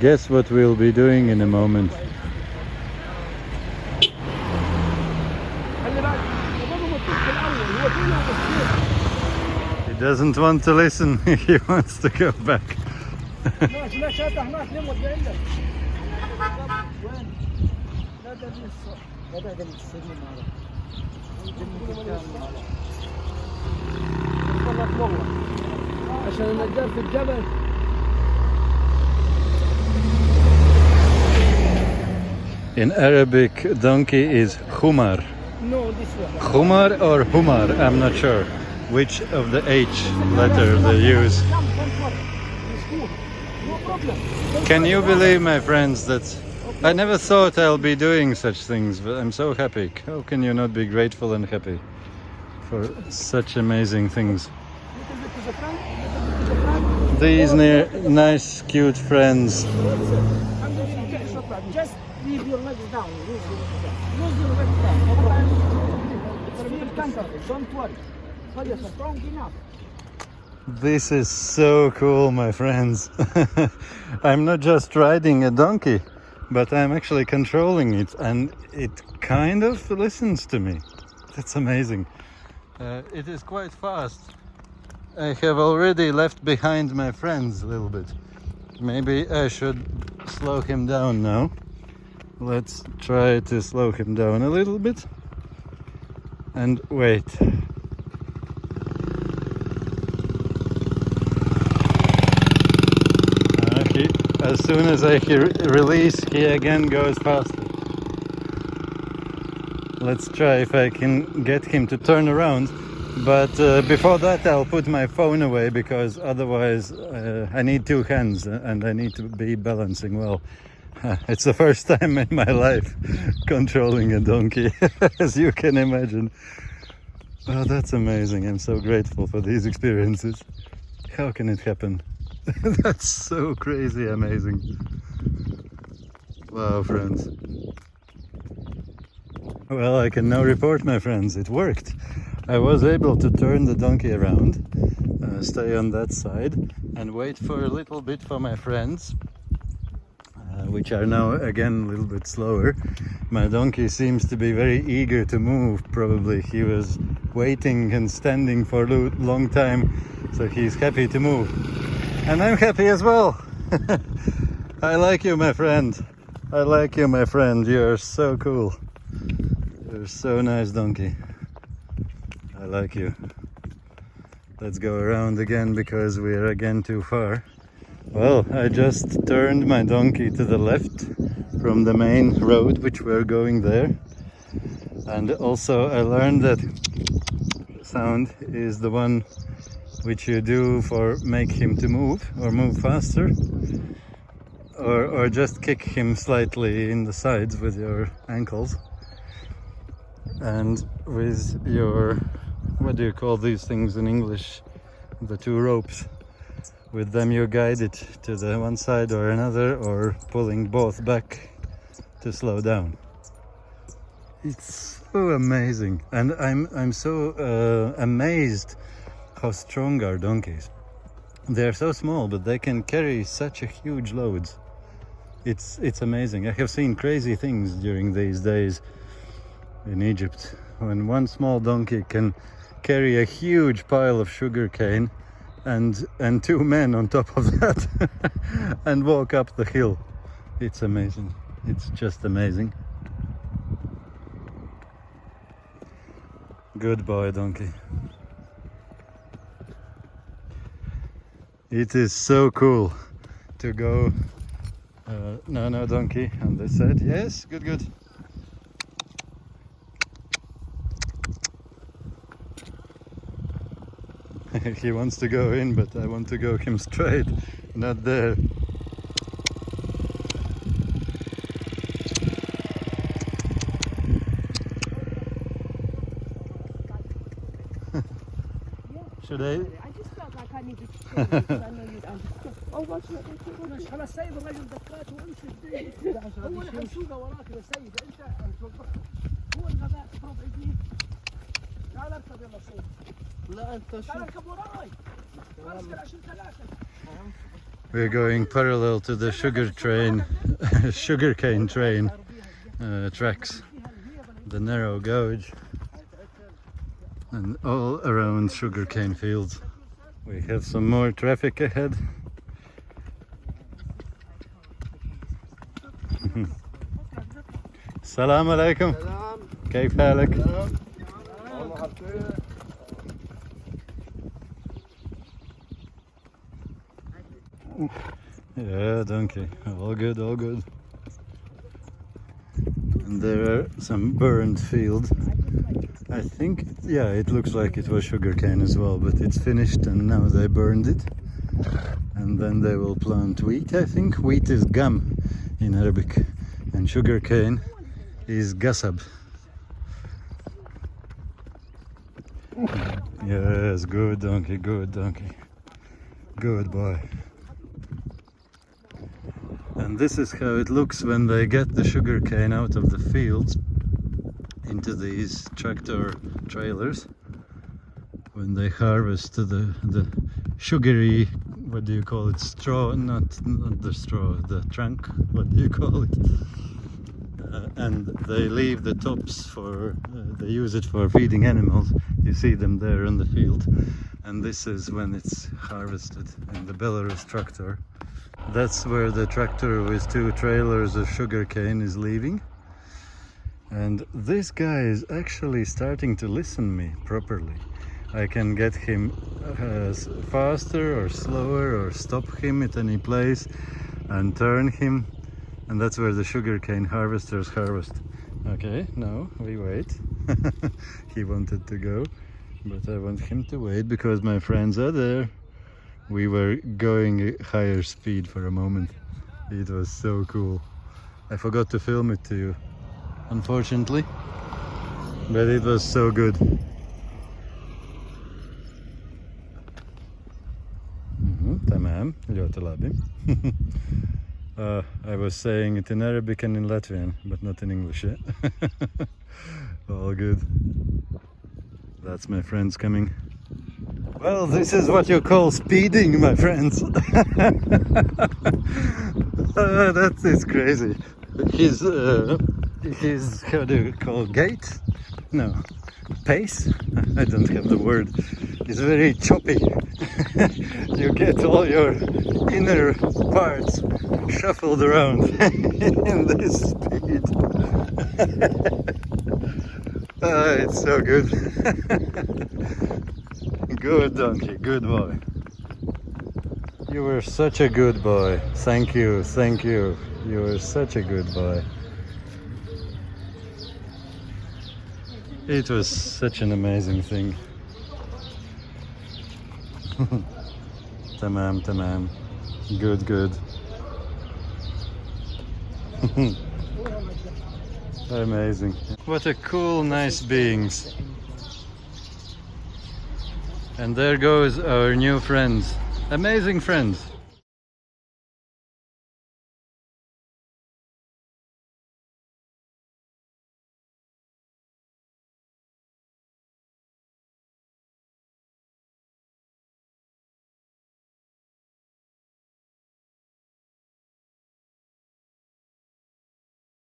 Guess what we'll be doing in a moment. He doesn't want to listen, he wants to go back. In Arabic, donkey is humar. No, this one. Humar or humar, I'm not sure which of the H letter they use. No problem. Can you believe, my friends, that I never thought I'll be doing such things, but I'm so happy. How can you not be grateful and happy for such amazing things? These nice, cute friends. Just leave your legs down. Use your legs down. No problem. Feel comfortable. Don't worry. But you're strong enough. This is so cool, my friends. I'm not just riding a donkey, but I'm actually controlling it, and it kind of listens to me. That's amazing. It is quite fast. I have already left behind my friends a little bit. Maybe I should slow him down now. Let's try to slow him down a little bit and wait. As soon as I release, he again goes faster. Let's try if I can get him to turn around. But before that, I'll put my phone away, because otherwise I need two hands and I need to be balancing well. It's the first time in my life controlling a donkey, as you can imagine. Oh, that's amazing. I'm so grateful for these experiences. How can it happen? That's so crazy amazing. Wow, friends. Well, I can now report, my friends, it worked. I was able to turn the donkey around, stay on that side, and wait for a little bit for my friends, which are now again a little bit slower. My donkey seems to be very eager to move, probably. He was waiting and standing for a long time, so he's happy to move. And I'm happy as well. I like you, my friend. I like you, my friend. You're so cool. You're so nice, donkey. I like you. Let's go around again, because we are again too far. Well, I just turned my donkey to the left from the main road, which we're going there. And also I learned that sound is the one which you do for make him to move or move faster, or just kick him slightly in the sides with your ankles, and with your, what do you call these things in English, the two ropes. With them you guide it to the one side or another, or pulling both back to slow down. It's so amazing, and I'm so amazed how strong are donkeys. They're so small, but they can carry such a huge loads. It's amazing. I have seen crazy things during these days in Egypt, when one small donkey can carry a huge pile of sugar cane and two men on top of that and walk up the hill. It's amazing. It's just amazing. Good boy, donkey. It is so cool to go. No, donkey on this side. Yes, good. He wants to go in, but I want to go him straight, not there. Should I? I just felt like I needed to tell you, because I know you'd understand. Oh, what's that? خلاص سيد الرجل دكات وامشي. هو اللي حنسوقه وراك يا سيد، انت توقف. هو الغباء تضرب ايديك. تعال اركب يلا سيد. لا انت شو؟ تعال اركب وراي. خلاص كده عشان ثلاثة. We're going parallel to the sugarcane train tracks, the narrow gauge, and all around sugarcane fields. We have some more traffic ahead. Salam alaikum. كيف حالك? Yeah, donkey. All good, all good. And there are some burned fields. I think, yeah, it looks like it was sugarcane as well, but it's finished and now they burned it. And then they will plant wheat, I think. Wheat is gum in Arabic, and sugarcane is gasab. Yes, good donkey, good donkey. Good boy. And this is how it looks when they get the sugarcane out of the fields into these tractor trailers. When they harvest the sugary, what do you call it, straw, not the straw, the trunk, what do you call it? And they leave the tops for, they use it for feeding animals. You see them there in the field. And this is when it's harvested in the Belarus tractor. That's where the tractor with 2 trailers of sugarcane is leaving. And this guy is actually starting to listen me properly. I can get him faster or slower, or stop him at any place and turn him. And that's where the sugarcane harvesters harvest. Okay, no, we wait. He wanted to go, but I want him to wait because my friends are there. We were going at higher speed for a moment. It was so cool. I forgot to film it to you, unfortunately, but it was so good. Tamam, ļoti labi. I was saying it in Arabic and in Latvian, but not in English yet. All good. That's my friends coming. Well, this is what you call speeding, my friends. That is crazy. His, how do you call, gait? No, pace? I don't have the word. It's very choppy. You get all your inner parts shuffled around in this speed. It's so good. Good donkey, good boy. You were such a good boy. Thank you, thank you. You were such a good boy. It was such an amazing thing. Tamam, tamam. Good, good. Amazing. What a cool, nice beings. And there goes our new friends. Amazing friends.